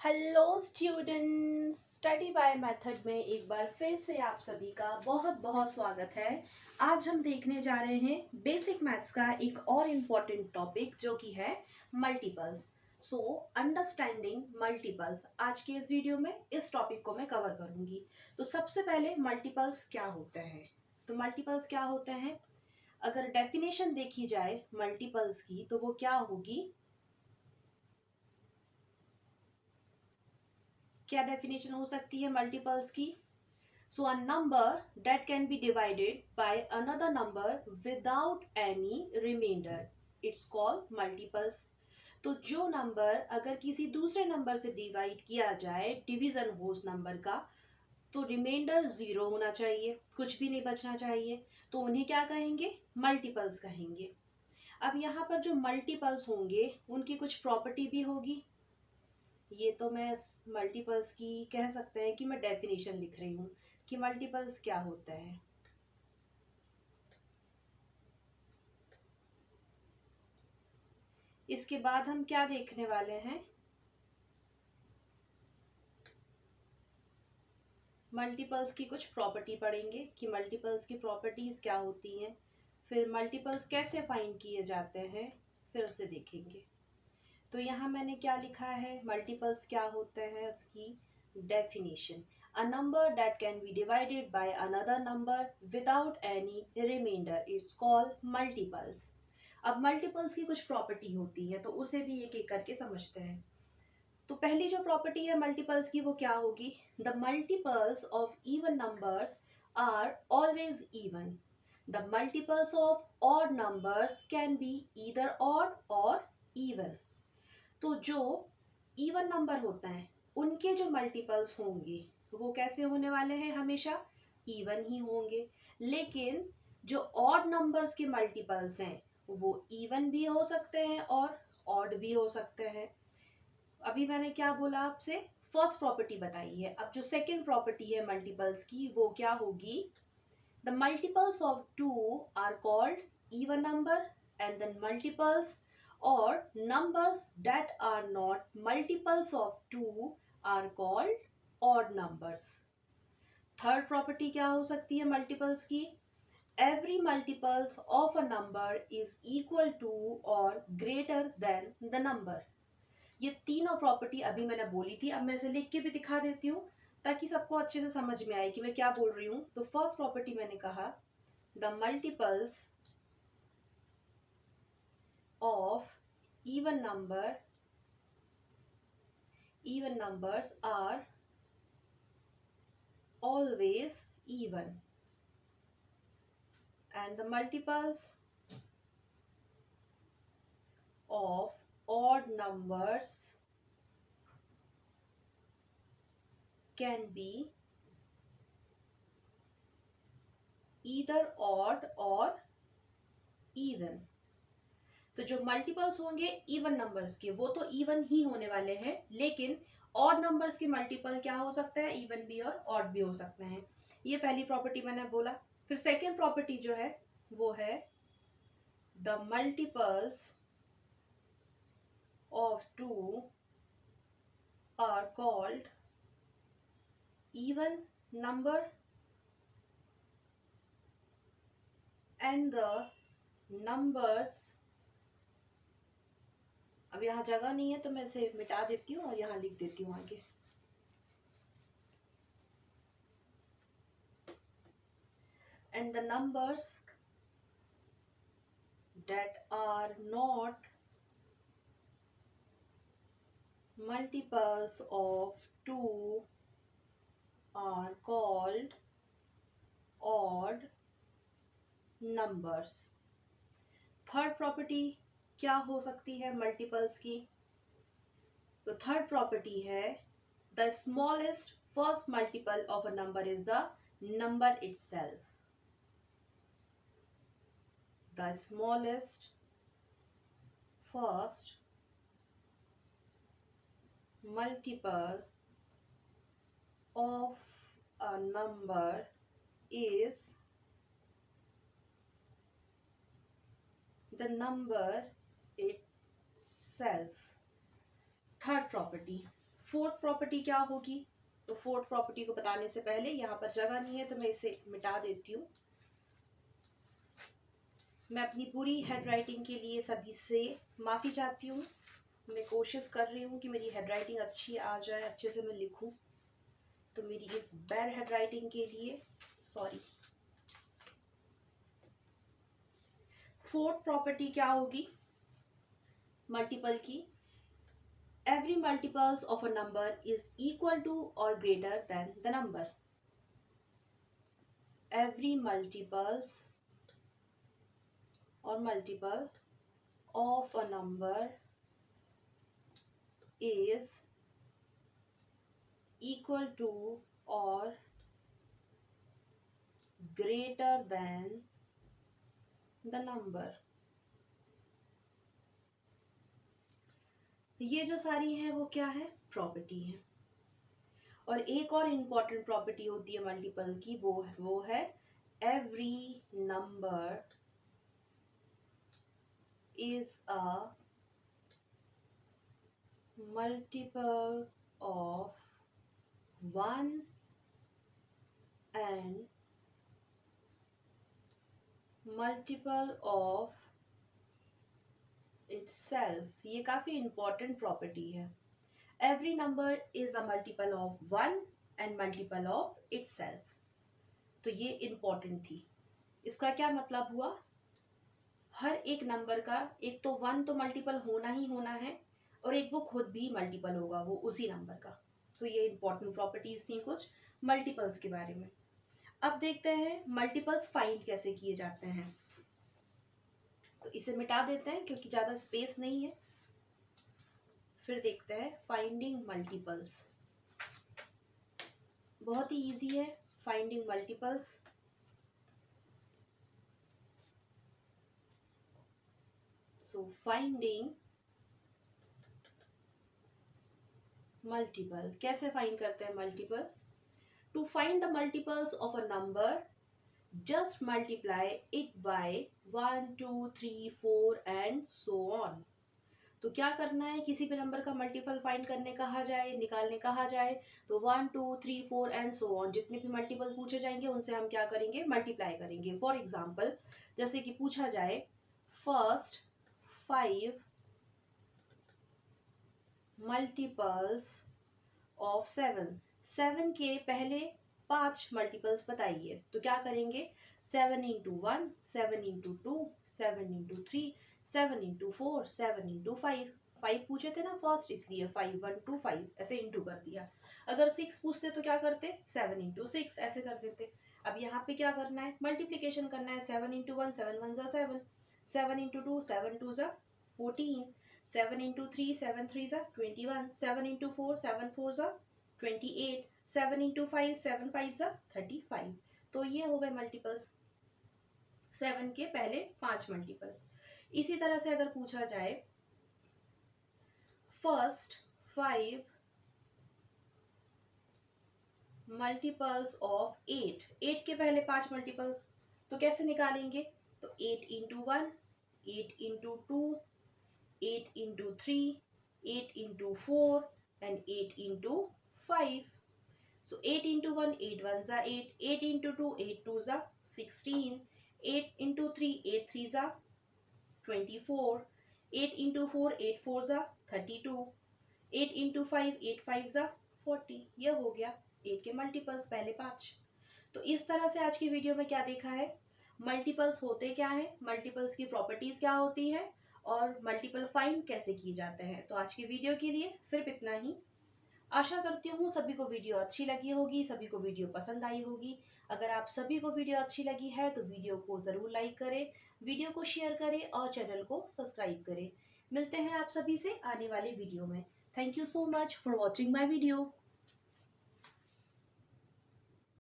Hello students, study by method में एक बार फिर से आप सभी का बहुत बहुत स्वागत है। आज हम देखने जा रहे हैं बेसिक मैथ्स का एक और इम्पॉर्टेंट टॉपिक जो कि है मल्टीपल्स। सो अंडरस्टैंडिंग मल्टीपल्स, आज के इस वीडियो में इस टॉपिक को मैं कवर करूंगी। तो सबसे पहले मल्टीपल्स क्या होते हैं? तो मल्टीपल्स क्या होते हैं, अगर डेफिनेशन देखी जाए मल्टीपल्स की तो वो क्या होगी? क्या डेफिनेशन हो सकती है मल्टीपल्स की? So a number that can be divided by another number without any remainder, it's called multiples. तो जो नंबर अगर किसी दूसरे नंबर से डिवाइड किया जाए, डिवीजन हो उस नंबर का, तो रिमाइंडर जीरो होना चाहिए, कुछ भी नहीं बचना चाहिए, तो उन्हें क्या कहेंगे? मल्टीपल्स कहेंगे। अब यहाँ पर जो मल्टीपल्स होंगे उनकी कुछ प्रॉपर्टी भी होगी। ये तो मैं मल्टीपल्स की कह सकते हैं कि मैं डेफिनेशन लिख रही हूँ कि मल्टीपल्स क्या होता है। इसके बाद हम क्या देखने वाले हैं? मल्टीपल्स की कुछ प्रॉपर्टी पढ़ेंगे कि मल्टीपल्स की प्रॉपर्टीज क्या होती हैं, फिर मल्टीपल्स कैसे फाइंड किए जाते हैं, फिर उसे देखेंगे। तो यहाँ मैंने क्या लिखा है, मल्टीपल्स क्या होते हैं उसकी definition. A number that can be divided by another number without any remainder, it's called multiples. अब मल्टीपल्स की कुछ प्रॉपर्टी होती है तो उसे भी एक एक करके समझते हैं। तो पहली जो प्रॉपर्टी है मल्टीपल्स की वो क्या होगी? The multiples of even numbers are always even. The multiples of odd numbers can be either odd or even. तो जो इवन नंबर होते हैं उनके जो मल्टीपल्स होंगे वो कैसे होने वाले हैं? हमेशा इवन ही होंगे। लेकिन जो ऑड नंबर्स के मल्टीपल्स हैं वो इवन भी हो सकते हैं और ऑड भी हो सकते हैं। अभी मैंने क्या बोला आपसे? फर्स्ट प्रॉपर्टी बताई है। अब जो सेकंड प्रॉपर्टी है मल्टीपल्स की वो क्या होगी? The multiples of two are called even number and the multiples or numbers that are not multiples of 2 are called odd numbers. Third property क्या हो सकती है मल्टीपल्स की? Every multiples of a number is equal to or greater than the number. ये तीनों property अभी मैंने बोली थी, अब मैं इसे लिख के भी दिखा देती हूँ ताकि सबको अच्छे से समझ में आए कि मैं क्या बोल रही हूँ। तो फर्स्ट प्रॉपर्टी मैंने कहा, the multiples of even numbers are always even and the multiples of odd numbers can be either odd or even. तो जो मल्टीपल्स होंगे इवन नंबर्स के वो तो इवन ही होने वाले हैं, लेकिन ऑड नंबर्स के मल्टीपल क्या हो सकते हैं? इवन भी और ऑड भी हो सकते हैं। ये पहली प्रॉपर्टी मैंने बोला। फिर सेकेंड प्रॉपर्टी जो है वो है the multiples of 2 are called even number and the numbers, अब यहाँ जगह नहीं है तो मैं इसे मिटा देती हूँ और यहाँ लिख देती हूँ आगे। and the numbers that are not multiples of 2 are called odd numbers. Third property क्या हो सकती है मल्टीपल्स की? तो थर्ड प्रॉपर्टी है the smallest first multiple of a number is the number itself. The smallest first multiple of a number is the number itself. Third property. Fourth property क्या होगी? तो फोर्थ प्रॉपर्टी को बताने से पहले यहाँ पर जगह नहीं है तो मैं इसे मिटा देती हूँ। मैं अपनी पूरी हैंड राइटिंग के लिए सभी से माफ़ी चाहती हूँ। मैं कोशिश कर रही हूँ कि मेरी हैंड राइटिंग अच्छी आ जाए, अच्छे से मैं लिखूँ, तो मेरी इस बैड हैंड राइटिंग के लिए सॉरी। फोर्थ प्रॉपर्टी क्या होगी मल्टीपल की? Every multiples of a number is equal to और greater than the number. Every multiples or multiple of a number is equal to or greater than the number। ये जो सारी है वो क्या है? प्रॉपर्टी है। और एक और इम्पॉर्टेंट प्रॉपर्टी होती है मल्टीपल की, वो है every number is a multiple of 1 and multiple of itself। ये काफी important प्रॉपर्टी है। Every number is a multiple of 1 and multiple of itself। तो ये important थी। इसका क्या मतलब हुआ? हर एक नंबर का एक तो 1 तो मल्टीपल होना ही होना है और एक वो खुद भी मल्टीपल होगा वो उसी नंबर का। तो ये इंपॉर्टेंट प्रॉपर्टीज थी कुछ मल्टीपल्स के बारे में। अब देखते हैं मल्टीपल्स फाइंड कैसे किए जाते हैं। तो इसे मिटा देते हैं क्योंकि ज़्यादा स्पेस नहीं है। फिर देखते हैं फाइंडिंग मल्टीपल्स। बहुत ही इजी है finding multiples. So finding multiple, कैसे फाइंड करते हैं multiple? To find the multiples of a number just multiply it by 1 2 3 4 and so on. तो क्या करना है? किसी भी नंबर का मल्टीपल फाइंड करने कहा जाए, निकालने कहा जाए, तो 1 2 3 4 एंड सो ऑन जितने भी मल्टीपल पूछे जाएंगे उनसे हम क्या करेंगे? मल्टीप्लाई करेंगे। फॉर एग्जाम्पल जैसे कि पूछा जाए फर्स्ट 5 मल्टीपल्स ऑफ 7। 7 के पहले 5 मल्टीपल्स बताइए। तो क्या करेंगे? 7 into 1, 7 into 2, 7 into 3, 7 into 4, 7 into 5। 5 पूछे थे ना फर्स्ट, इसलिए 5 1 2 5 ऐसे इंटू कर दिया। अगर 6 पूछते तो क्या करते? 7 इंटू 6 ऐसे कर देते। अब यहाँ पे क्या करना है? मल्टीप्लीकेशन करना है। 7 इंटू 1, 7 1 ज़ा 7, 7 इंटू 2, 7 2 ज़ा 14, 7 इंटू 3, 7 3 ज़ा 21, 7 इंटू 4, 7 4 ज़ा 28, 7 इंटू 5, 7 5 ज़ा 35। तो ये हो गए मल्टीपल्स, 7 के पहले 5 मल्टीपल्स। इसी तरह से अगर पूछा जाए फर्स्ट 5 मल्टीपल्स ऑफ 8, 8 के पहले 5 मल्टीपल, तो कैसे निकालेंगे? तो 8 into 1, 8 into 2, 8 into 3, 8 into 4 and 8 into 5। So 8 into 1, 8 1 ज़ा 8, 8 into 2, 8 2 ज़ा 16, 8 into 3, 8 3 ज़ा 24, 8 into 4, 8 4 ज़ा 32, 8 into 5, 8 5 ज़ा 40। यह हो गया 8 के मल्टीपल्स, पहले 5। तो इस तरह से आज की वीडियो में क्या देखा है? मल्टीपल्स होते क्या हैं, मल्टीपल्स की प्रॉपर्टीज क्या होती हैं और मल्टीपल फाइंड कैसे किए जाते हैं। तो आज की वीडियो के लिए सिर्फ इतना ही। आशा करती हूँ सभी को वीडियो अच्छी लगी होगी, सभी को वीडियो पसंद आई होगी। अगर आप सभी को वीडियो अच्छी लगी है तो वीडियो को ज़रूर लाइक करें, वीडियो को शेयर करें और चैनल को सब्सक्राइब करें। मिलते हैं आप सभी से आने वाले वीडियो में। Thank you so much for watching my video.